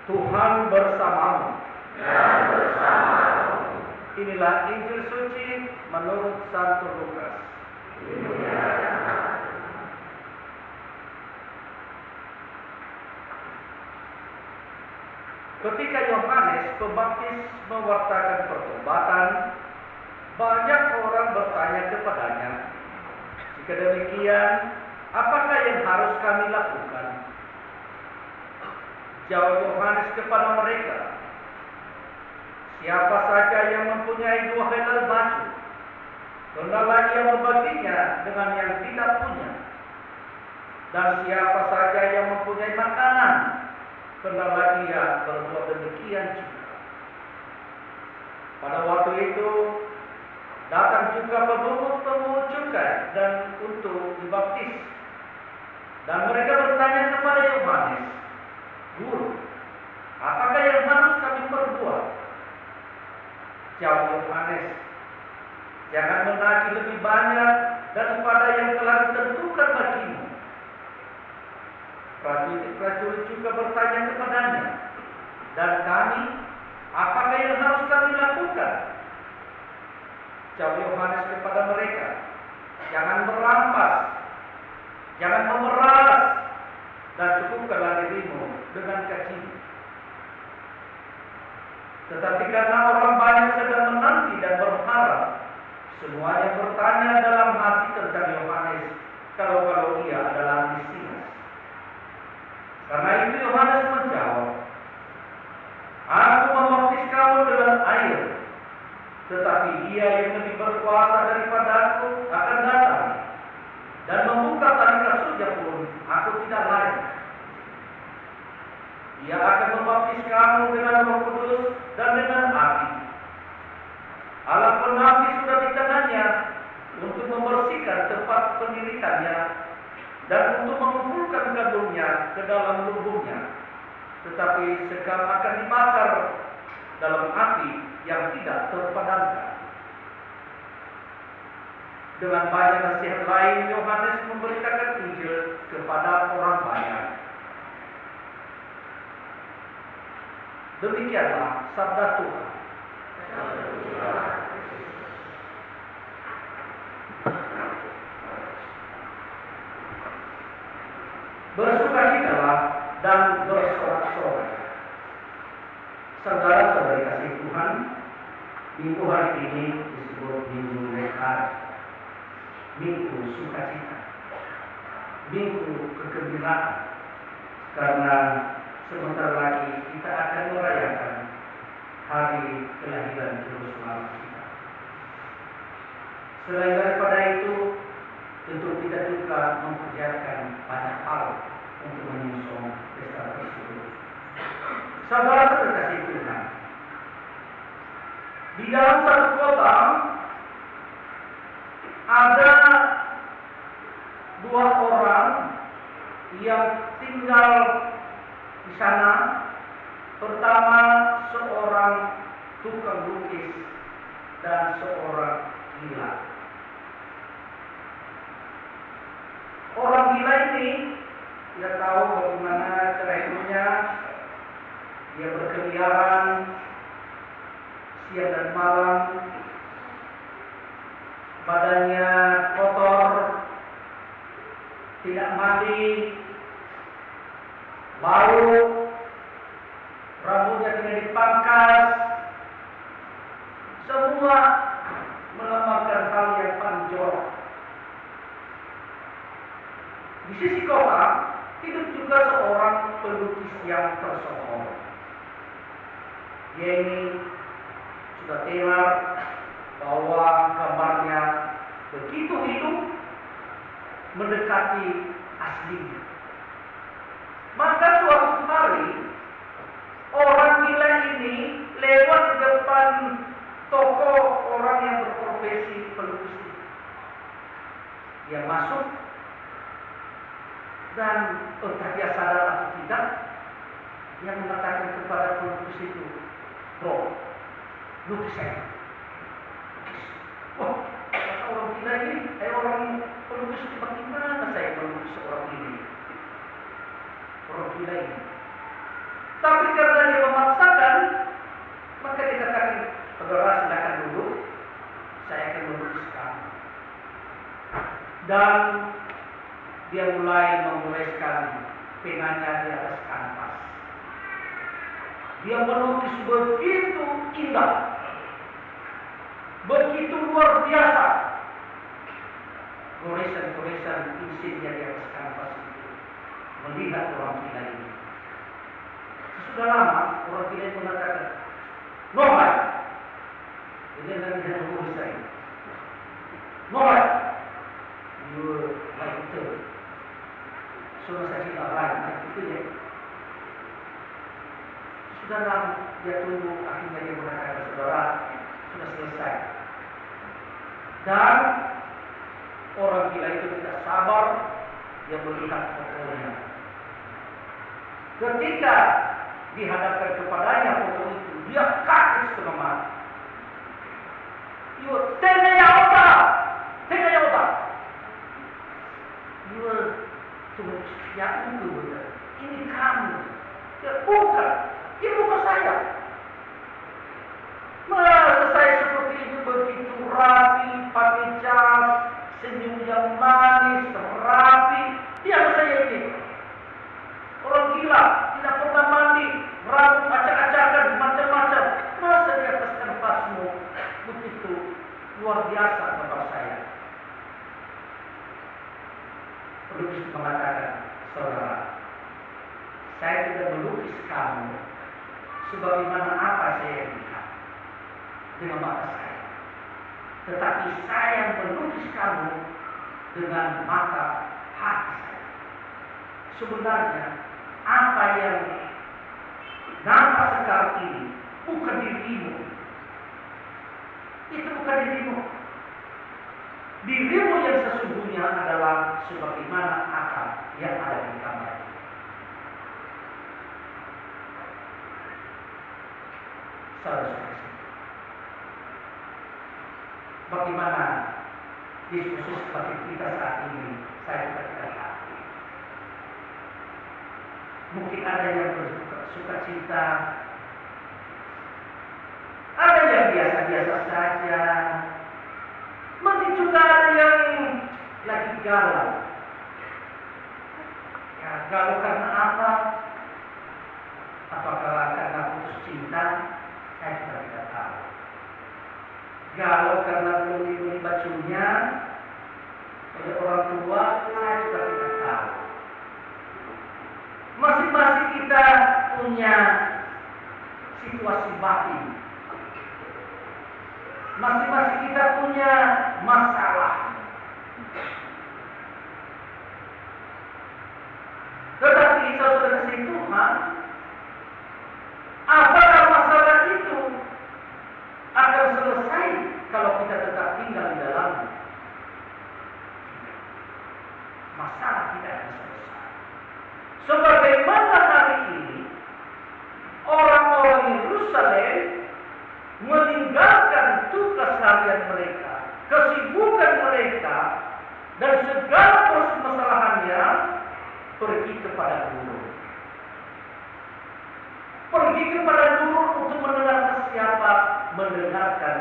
Tuhan bersamamu. Dan bersamamu. Inilah Injil suci menurut Santo Lukas. Ketika Yohanes Pembaptis mewartakan pertobatan, banyak orang bertanya kepadanya, "Jika demikian, apakah yang harus kami lakukan?" Jawab Yohanes kepada mereka, "Siapa saja yang mempunyai 2 helai baju, hendaklah ia membaginya dengan yang tidak punya. Dan siapa saja yang mempunyai makanan, hendaklah ia berbuat demikian juga." Pada waktu itu, datang juga pemungut cukai dan untuk dibaptis. Dan mereka bertanya kepada Yohanes, "Guru, apakah yang harus kami perbuat?" Jawab Yohanes, "Jangan menagih lebih banyak daripada yang telah ditentukan bagimu." Prajurit-prajurit juga bertanya kepadanya, "Dan kami, apakah yang harus kami lakukan?" Jawab Yohanes kepada mereka, "Jangan merampas, jangan memeras, dan cukupkanlah dirimu dengan gajimu." Tetapi karena orang banyak sedang menanti dan berharap, semuanya bertanya dalam hati tentang Yohanes, kalau ia adalah Mesias. Karena itu Yohanes menjawab, "Aku membaptis kamu dengan air, tetapi Dia yang lebih berkuasa daripadaku akan datang, dan membuka tali kasunya pun aku tidak layak. Dia akan membaptis kamu dengan Roh Kudus dan dengan api. Alat penapi sudah di tangannya untuk membersihkan tempat pendirikannya dan untuk mengumpulkan gandumnya ke dalam lumbungnya. Tetapi sekam akan dibakar dalam api yang tidak terpadamkan." Dengan banyak nasihat lain, Yohanes memberitakan Injil kepada orang banyak. Demikianlah sabda Tuhan. Bersukacitalah dan bersorak-sorai. Saudara-saudari kasih Tuhan, minggu hari ini disebut Minggu Lekar, Minggu Sukacita, Minggu Kegembiraan, karena sebentar lagi kita akan merayakan hari kelahiran Juru Selamat kita. Selain daripada itu, tentu kita juga mempersiapkan banyak hal untuk menyusun pesta tersebut. Saudara-saudara kasih Tuhan, di dalam satu kota ada 2 orang yang tinggal di sana. Pertama, seorang tukang lukis dan seorang gila. Orang gila ini tidak tahu bagaimana cara hidupnya. Dia berkeliaran siang dan malam, badannya kotor, tidak mandi, bau, rambutnya tidak dipangkas, semua melambangkan hal yang paling jorok. Di sisi kota hidup juga seorang pelukis yang tersohor. Dia ini sudah tenar bahwa gambarnya begitu hidup mendekati aslinya. Maka suatu hari orang gila ini lewat di depan toko orang yang berprofesi pelukis itu. Dia masuk dan entah dia sadar atau tidak, dia mengatakan kepada pelukis itu, "Bro, lukis saya." Wah, kata orang gila ini, orang pelukis itu, bagaimana saya melukis orang ini? Orang gila ini. Tapi karena dia memaksakan, maka dia katakan, saudara silakan duduk, saya akan melukiskan. Dan dia mulai mengoleskan penanya di atas kanvas. Dia melukis begitu indah, begitu luar biasa. Goresan-goresan insinya di atas kanvas itu melihat orang gila ini. Sudah lama orang gila itu mengatakan, "Nohai." Dia lagi ada tulis saya. "Nohai, you like it." Sudah saya tidak lain, itu ya. Sudah lama dia tunggu, akhirnya dia mengatakan, saudara, sudah selesai. Dan orang gila itu tidak sabar, dia melihat fotonya. Ketika dihadapkan kepadanya foto itu, dia kaget setengah mati. "You tenga yauta, tenga yauta." "You tunggu, ya itu benar. Ini kamu." "Ya bukan, ini bukan saya." Masa saya seperti itu begitu rapi, pakai jas, senyum yang manis, rapi. Yang saya ini orang gila, tidak pernah mandi, rambut acak-acakan, macam-macam. Masa di atas kanvasmu begitu luar biasa kabar saya. Pelukis mengatakan, saudara, saya tidak melukis kamu sebagaimana apa saya lihat dengan mata saya, tetapi saya melukis kamu dengan mata hati saya. Sebenarnya apa yang nampak sekarang ini bukan dirimu. Itu bukan dirimu. Dirimu yang sesungguhnya adalah sebagaimana apa yang ada di kamar. Saudara-saudara, bagaimana diskusi seperti kita saat ini, saya juga tidak tahu. Mungkin ada yang bersuka cita, ada yang biasa-biasa saja, mungkin juga ada yang lagi galau. Ya, galau karena apa? Apakah karena putus cinta? Saya juga tidak tahu. Galau karena belum dibeli bajunya oleh orang tua, saya juga tidak tahu. Masing-masing kita punya situasi batin. Masing-masing kita punya masalah. Tetapi saudara kasih Tuhan, apakah masalah itu akan selesai kalau kita tetap tinggal di dalamnya? Masalah tidak akan selesai. Sebagaimana hari ini orang-orang Yerusalem meninggalkan tugas harian mereka, kesibukan mereka, dan segala permasalahannya pergi kepada guru. Pergi kepada guru untuk mendengarkan siapa? Mendengarkan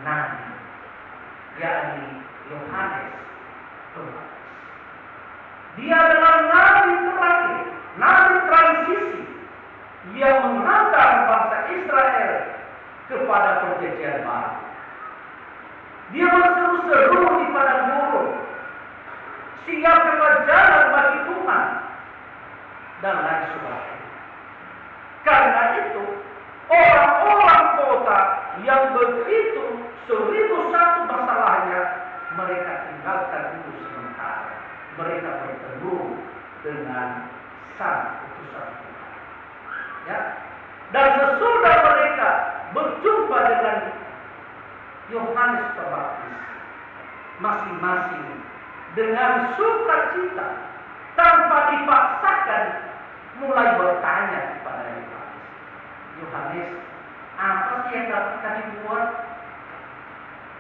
Nabi, yakni Yohanes Pembaptis. Dia adalah Nabi terakhir, Nabi transisi yang mengantar bangsa Israel kepada perjanjian baru. Dia berseru-seru di padang gurun, siapkanlah jalan bagi Tuhan, dan lain sebagainya. Karena itu, orang-orang kota yang begitu 1001 masalahnya, mereka tinggalkan dulu sementara. Mereka bertemu dengan sang utusan Tuhan. Ya. Dan sesudah mereka berjumpa dengan Yohanes Pembaptis, masing-masing dengan sukacita, tanpa dipaksakan, mulai bertanya kepada Yohanes. Yohanes, apa sih yang dapat kami buat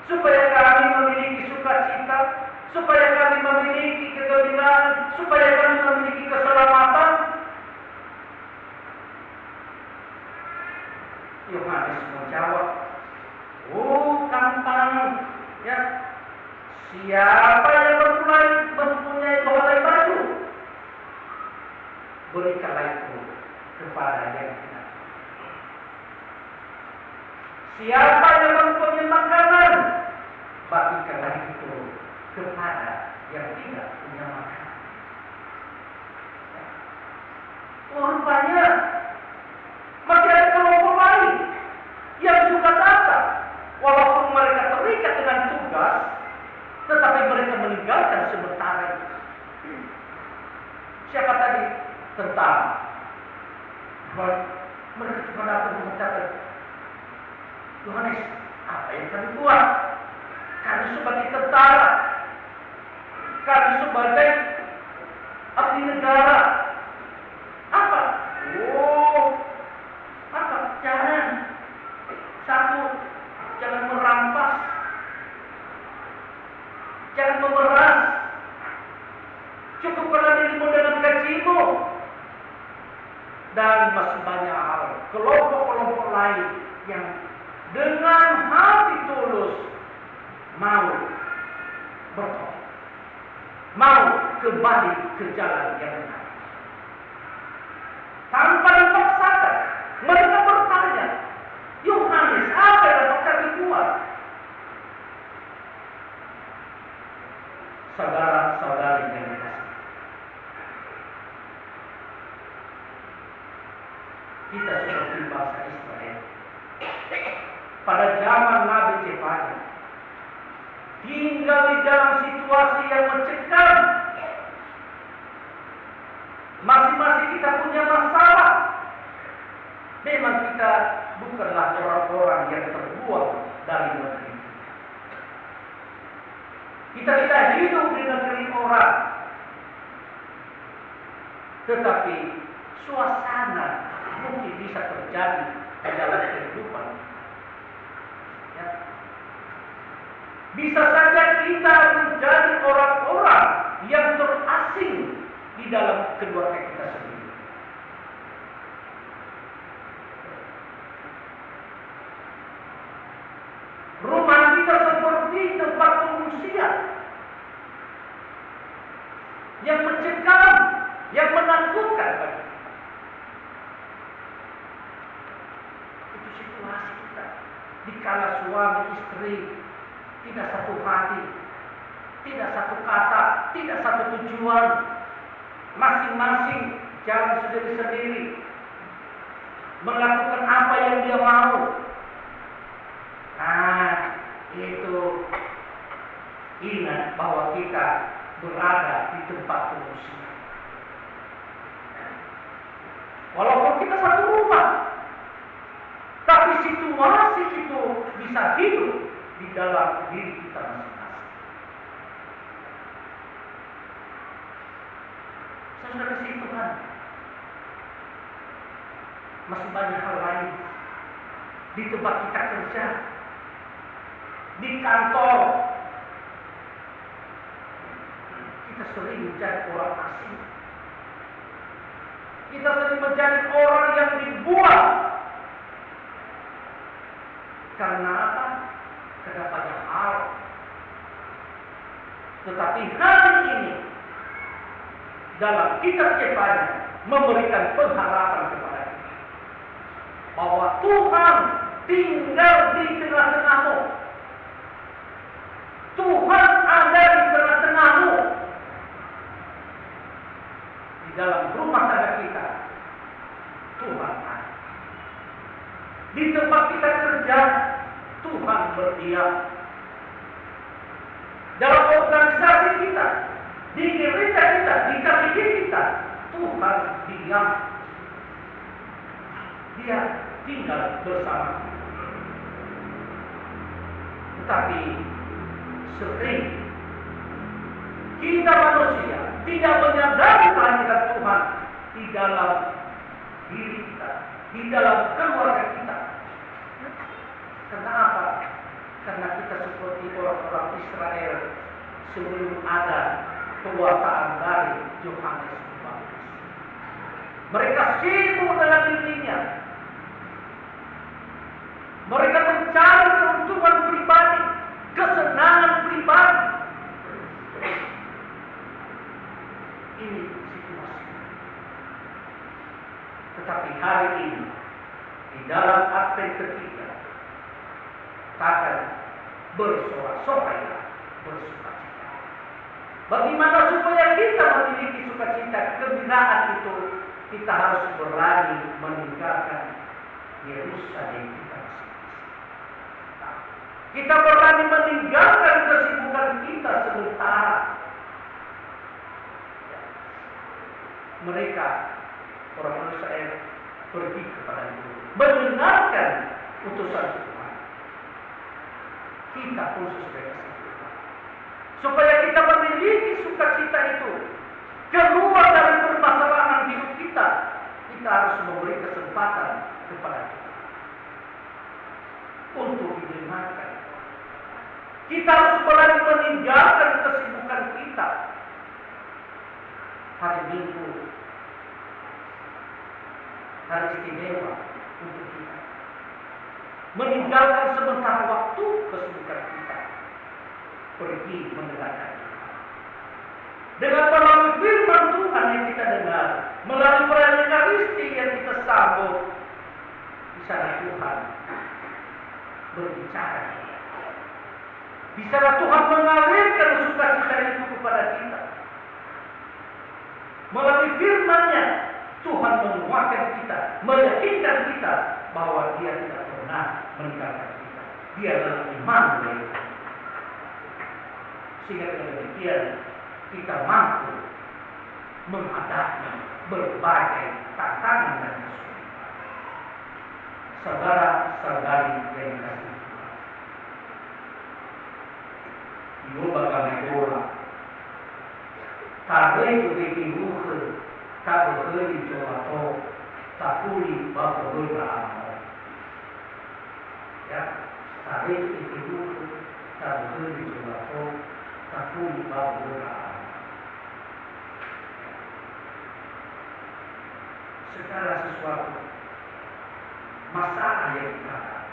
supaya kami memiliki sukacita, supaya kami memiliki kegembiraan, supaya kami memiliki keselamatan? Yohanes menjawab, "Oh, gampang, ya. Siapa yang mempunyai 2 helai baju? Berikanlah itu kepada yang tidak. Siapa yang mempunyai makanan? Bagikanlah itu kepada yang tidak punya makanan." Oh, rupanya masih ada kelompok lain yang juga datang. Walaupun mereka terikat dengan tugas, tetapi mereka meninggalkan sementara itu. Siapa tadi? Tentara. Mereka cuma datang mengatakan, "Yohanes, apa yang kami buat? Kami sebagai tentara, kami sebagai abdi negara. Apa? Oh, apa? Jangan merampas, jangan memeras. Cukupkanlah dirimu dengan gajimu." Dan masih banyak hal, kelompok-kelompok lain yang dengan hati tulus mau bertobat, mau kembali ke jalan yang benar. Tanpa dipaksakan, mereka bertanya, "Yohanes, apa yang dapat kami buat?" Saudara-saudari yang dikasihi, kita seperti bangsa Israel pada zaman Nabi Zefania, tinggal di dalam situasi yang mencekam. Masing-masing kita punya masalah. Memang kita bukanlah orang-orang yang terbuang dari negeri. Kita tidak hidup di negeri orang. Tetapi suasana mungkin bisa terjadi di dalam kehidupan. Ya. Bisa saja kita menjadi orang-orang yang terasing di dalam keluarga kita sendiri. Rumah kita seperti tempat pengungsian yang mencekam, yang menakutkan bagi kita. Itu situasi kita. Dikala suami istri tidak satu hati, tidak satu kata, tidak satu tujuan, masing-masing jalan sendiri-sendiri, melakukan apa yang dia mau. Nah, itu ingat bahwa kita berada di tempat pengungsian. Walaupun kita satu rumah, tapi situasi itu bisa hidup di dalam diri kita masing-masing. Saudara kasih Tuhan, masih banyak hal lain di tempat kita kerja, di kantor. Kita sering menjadi orang asing. Kita sering menjadi orang yang dibuang. Karena apa? Karena banyak hal. Tetapi hari ini dalam kitab Yesaya memberikan pengharapan kepada kita bahwa Tuhan tinggal di tengah-tengahmu. Tuhan ada di tengah-tengahmu. Di dalam rumah tangga kita, Tuhan ada. Di tempat kita kerja, Tuhan berdiam. Dalam organisasi kita, di gereja kita, di KPG kita, Tuhan diam. Dia tinggal bersama kita. Tetapi sering kita manusia tidak menyadari kehadiran Tuhan di dalam diri kita, di dalam keluarga kita. Karena apa? Karena kita seperti orang-orang Israel sebelum ada pewartaan dari Yohanes Pembaptis. Mereka sibuk dengan dirinya. Mereka mencari keuntungan pribadi, kesenangan pribadi. Ini situasi. Tetapi hari ini, di dalam Advent ketiga, akan bersorak-sorai, bersukacita. Bagaimana supaya kita memiliki sukacita, kegembiraan itu, kita harus berani meninggalkan Yerusalem kita masing-masing. Kita berani meninggalkan kesibukan kita sementara. Mereka, orang Israel, pergi kepada Guru, mendengarkan utusan Tuhan. Kita pun sesuai Tuhan. Supaya kita memiliki sukacita itu, keluar dari permasalahan hidup kita, kita harus memberi kesempatan kepada Tuhan untuk didengarkan. Kita harus berani meninggalkan kesibukan kita. Hari Minggu, hari istimewa untuk kita. Meninggalkan sementara waktu kesibukan kita. Pergi mendengarkan Tuhan. Dengan melalui firman Tuhan yang kita dengar, melalui perayaan Ekaristi yang kita sambut, di sana Tuhan berbicara. Di sana Tuhan mengalirkan sukacita itu kepada kita. Melalui firman-Nya, Tuhan menguatkan kita, meyakinkan kita bahwa Dia tidak pernah meninggalkan kita. Dia adalah Immanuel. Sehingga dengan demikian kita mampu menghadapi berbagai tantangan dan kesulitan. Saudara-saudari yang dikasihi Tuhan, Yoba kami bola, tabe juga dibuka, tabe heli jolato, tafuli bapak beramo. Ya, tabe juga dibuka, tabe heli jolato, tafuli bapak beramo. Segala sesuatu masalah yang kita hadapi,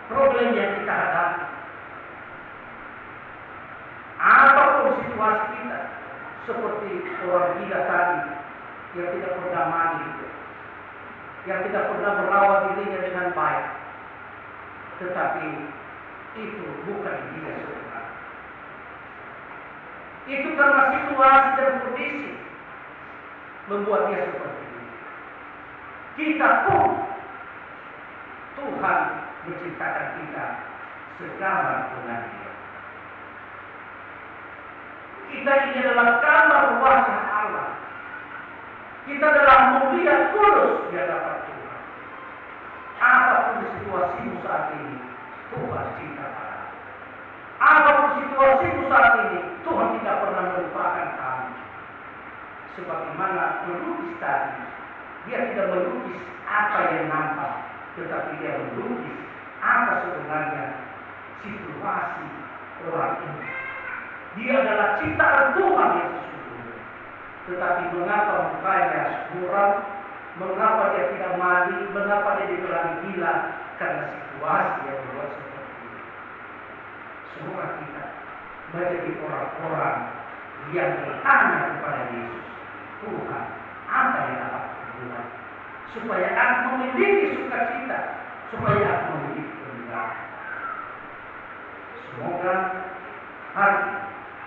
problem yang kita hadapi, apapun situasi kita, seperti orang gila tadi yang tidak pernah mandi, yang tidak pernah merawat dirinya dengan baik, tetapi itu bukan dia sebenarnya. Itu karena situasi dan kondisi membuat dia seperti ini. Kita pun Tuhan menciptakan kita segambar dengan Dia. Kita ini adalah gambar wajah Allah. Kita adalah mulia kudus di hadapan Tuhan. Apapun situasimu saat ini, Tuhan ciptakan. Apapun situasimu saat ini, Tuhan tidak pernah melupakan kamu. Sebagaimana melukis tadi, dia tidak melukis apa yang nampak, tetapi dia melukis apa sebenarnya situasi orang ini. Dia adalah ciptaan Tuhan yang sesungguhnya. Tetapi mengapa mukanya muram, mengapa dia tidak mandi, mengapa dia dibilang gila, karena situasi yang membuat seperti ini. Semoga kita menjadi orang-orang yang bertanya kepada Yesus, Tuhan, apa yang dapat kubuat supaya aku memiliki sukacita, supaya aku memiliki kegembiraan. Semoga hari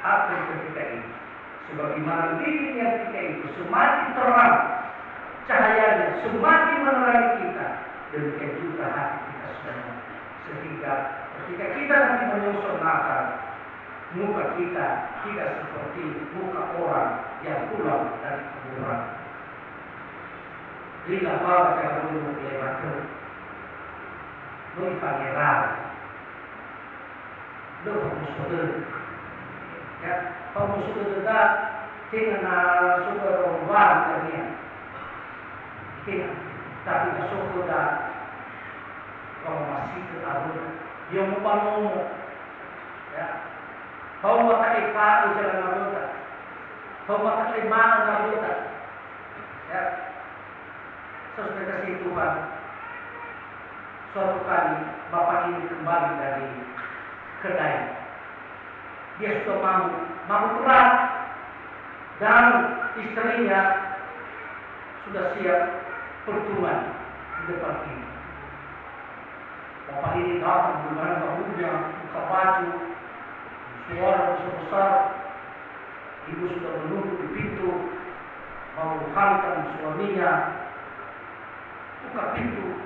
Advent ketika ini, sebagaimana lilin yang ketika itu semakin terang cahayanya, semakin menerangi kita, demikian juga hati kita semua. Sehingga ketika kita nanti menyusul Natal, muka kita tidak seperti muka orang yang pulang dari kuburan. Bila bawa cara dulu lewat itu, noi pangeran, lo musuh ya, musuh kita tinggal suka romban kerja, tinggal tapi suka dah kalau masih terlalu dia mau ya. Kau mata ikhlas jalan nabuta, kau mata iman nabuta, ya. Sesuai kasih Tuhan, Suatu kali bapak ini kembali dari kedai. Dia sudah mabuk berat dan istrinya sudah siap pertemuan di depan ini. Bapak ini datang dengan bahunya, buka baju, suara besar-besar. Ibu sudah menunggu di pintu, mau hantam suaminya. Buka pintu,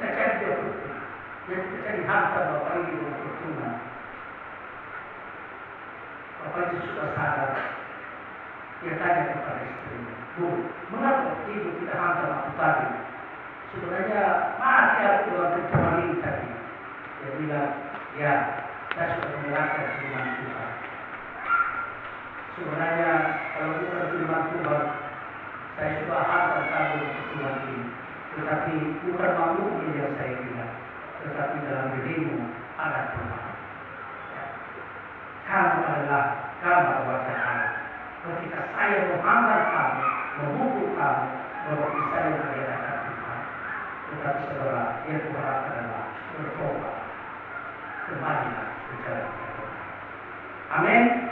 tidak jadi dia tidak jadi hantam bapak ini dengan pertemuan. Bapak ini sudah sadar. Dia tanya kepada istrinya, Bu, mengapa ibu tidak hantam aku tadi? Sebenarnya mati aku dengan pertemuan ini tadi. Dia bilang, ya, saya sudah menyerahkan firman Tuhan. Sebenarnya kalau bukan firman Tuhan, saya sudah hantam kamu dengan pertemuan ini. Tetapi bukan makhluknya yang saya bilang, tetapi dalam dirimu ada Tuhan. Kamu adalah gambar wajah Allah. Ketika saya menghantar kamu, memukul kamu, berarti saya menghadapkan Tuhan. Tetapi saudara, yang Tuhan adalah bertobat. Kembalilah ke jalan Tuhan. Amin.